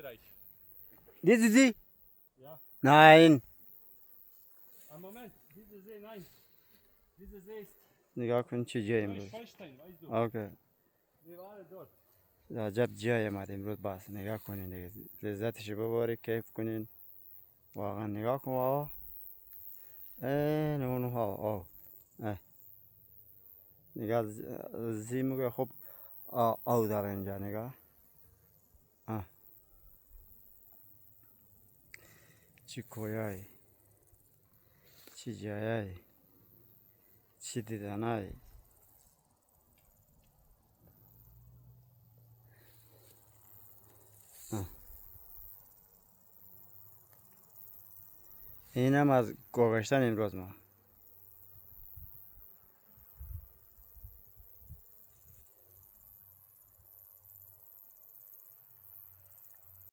Österreich. Diese See? Ja. Nein. Ein Moment, diese See, nein. Diese See ist نگاه کن چه جایی امروز. Neuschwanstein, weißt du. اوکی. Wir waren dort. عجب جایی اومد امروز بس نگاه کنین دیگه لذتش ببری کیف کنین واقعا نگاه کن آقا این اون ها نگاه زیمو خوب آو داره اینجا نگاه چی کویایی چی جایایی چی دیدنایی اینم از گذشتن امروز ما